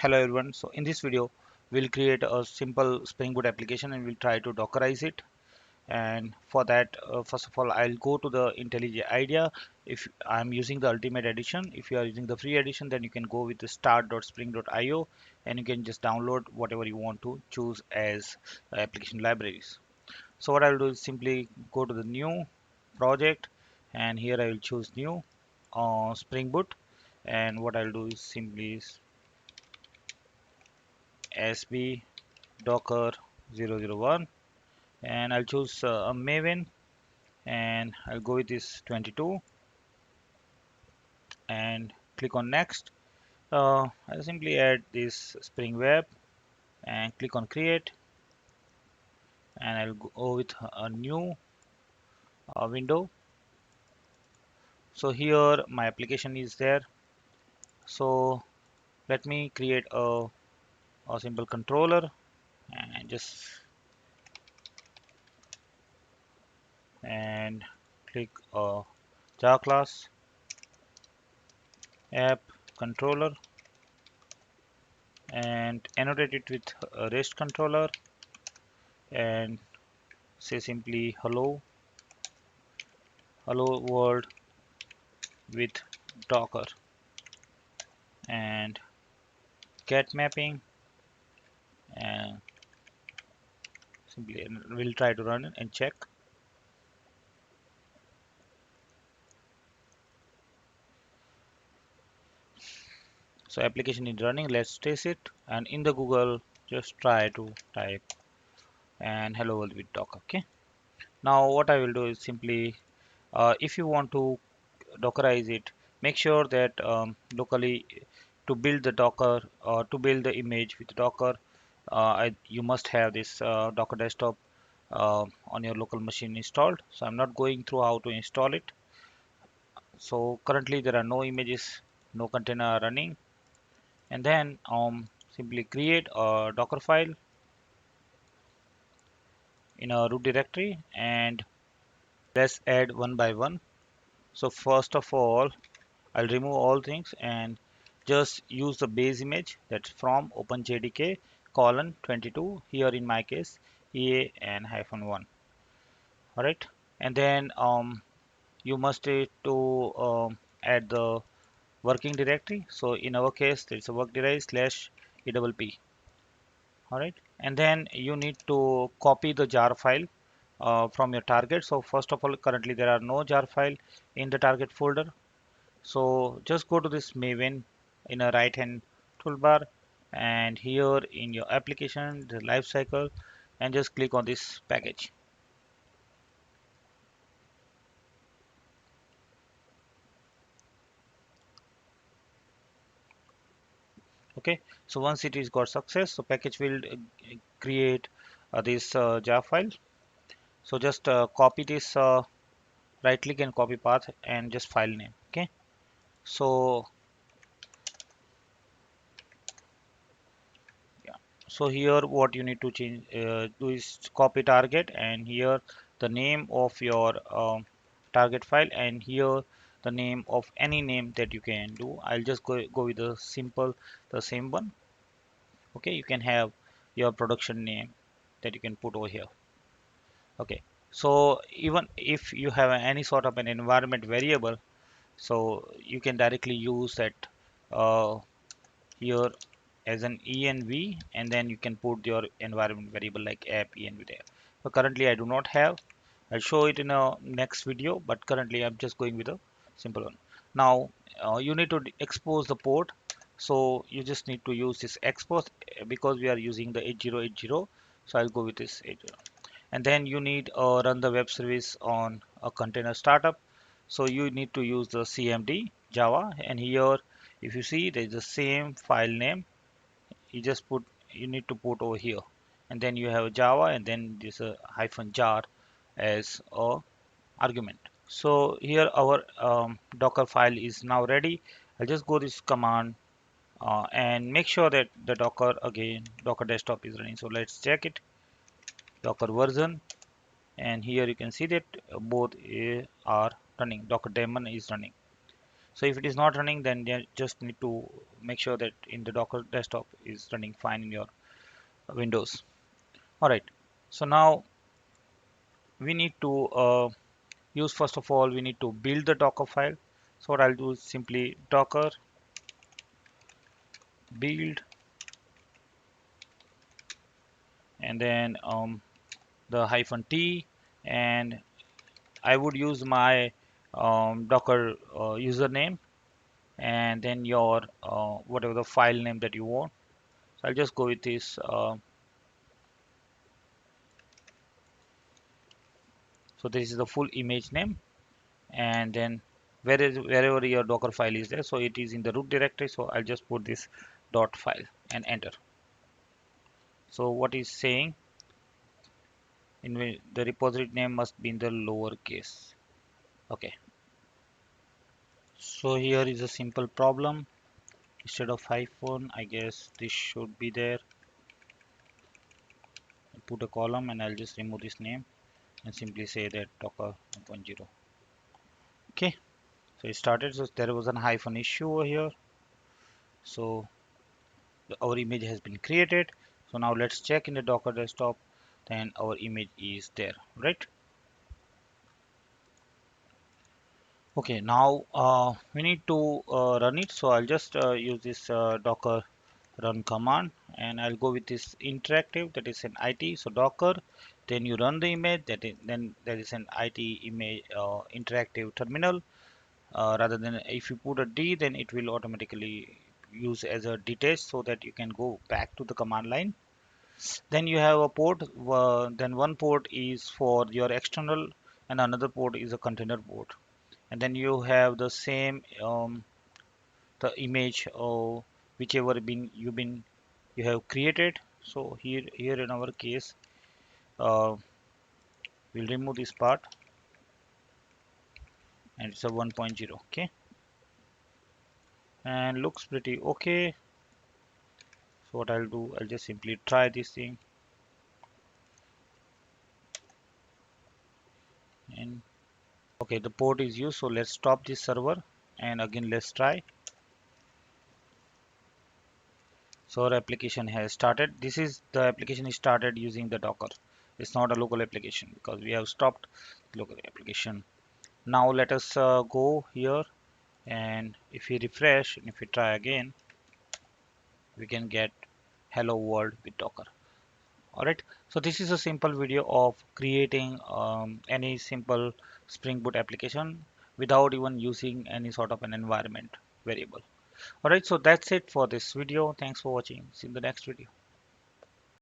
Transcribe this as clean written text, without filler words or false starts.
Hello everyone. So in this video, we'll create a simple Spring Boot application and we'll try to Dockerize it. And for that, first of all, I'll go to the IntelliJ IDEA. If I'm using the Ultimate Edition, if you are using the free edition, then you can go with the start.spring.io and you can just download whatever you want to choose as application libraries. So what I'll do is simply go to the new project and here I will choose new Spring Boot. And what I'll do is simply SB Docker 001 and I'll choose a Maven and I'll go with this 22 and click on next. I'll simply add this Spring Web and click on create and I'll go with a new window. So here my application is there. So let me create a simple controller and just and click Java class app controller and annotate it with a REST controller and say simply hello world with Docker and get mapping and simply we'll try to run it and check. So application is running. Let's test it and in the Google just try to type and hello world with Docker. Okay, now what I will do is simply if you want to Dockerize it, make sure that locally to build the Docker or to build the image with Docker, you must have this Docker desktop on your local machine installed. So I'm not going through how to install it. So currently there are no images, no container are running, and then simply create a Docker file in a root directory and let's add one by one. So first of all, I'll remove all things and just use the base image that's from OpenJDK colon 22 here in my case EA and hyphen 1. All right, and then you must need to add the working directory. So in our case there's a work directory slash EPP. All right, and then you need to copy the jar file from your target. So first of all, currently there are no jar file in the target folder. So just go to this Maven in a right hand toolbar and here in your application the life cycle and just click on this package. Okay, so once it is got success, so package will create this jar file. So just copy this right click and copy path and just file name. Okay, so yeah, so here what you need to change do is copy target and here the name of your target file and here the name of any name that you can do. I'll just go with the simple the same one. Okay, you can have your production name that you can put over here. Okay, so even if you have any sort of an environment variable, so you can directly use that uh, here as an env and then you can put your environment variable like app env there. So currently I do not have. I'll show it in a next video, but currently I'm just going with a simple one. Now you need to expose the port, so you just need to use this expose because we are using the 8080. So I'll go with this 80, and then you need run the web service on a container startup. So you need to use the cmd java and here if you see there is the same file name you need to put over here and then you have java and then this hyphen jar as a argument. So here our docker file is now ready. I'll just go this command and make sure that the docker desktop is running. So let's check it, docker version, and here you can see that both are running. Docker daemon is running. So if it is not running, then you just need to make sure that in the Docker desktop is running fine in your Windows. All right. So now we need to use, first of all, we need to build the Docker file. So what I'll do is simply Docker build, and then the -t, and I would use my Docker username, and then your whatever the file name that you want. So I'll just go with this. So this is the full image name, and then wherever your Docker file is there, so it is in the root directory. So I'll just put this dot file and enter. So what is saying, the repository name must be in the lowercase. Okay. So here is a simple problem. Instead of hyphen, I guess this should be there. Put a column, and I'll just remove this name and simply say that Docker 1.0. Okay. So it started. So there was a hyphen issue over here. So our image has been created. So now let's check in the Docker desktop. Then our image is there, right? Okay, now we need to run it. So I'll just use this Docker run command, and I'll go with this interactive, that is an IT. So Docker, then you run the image, then there is an IT image interactive terminal. Rather than if you put a D, then it will automatically use as a detach, so that you can go back to the command line. Then you have a port, then one port is for your external and another port is a container port. And then you have the same the image or whichever you have created. So here in our case, uh, we'll remove this part, and it's a 1.0. Okay, and looks pretty okay. So what I'll do, I'll just simply try this thing, and okay, the port is used. So let's stop this server, and again let's try. So our application has started. This is the application is started using the Docker. It's not a local application because we have stopped local application. Now let us go here, and if we refresh and if we try again, we can get hello world with Docker. Alright, so this is a simple video of creating any simple Spring Boot application without even using any sort of an environment variable. Alright, so that's it for this video. Thanks for watching. See you in the next video.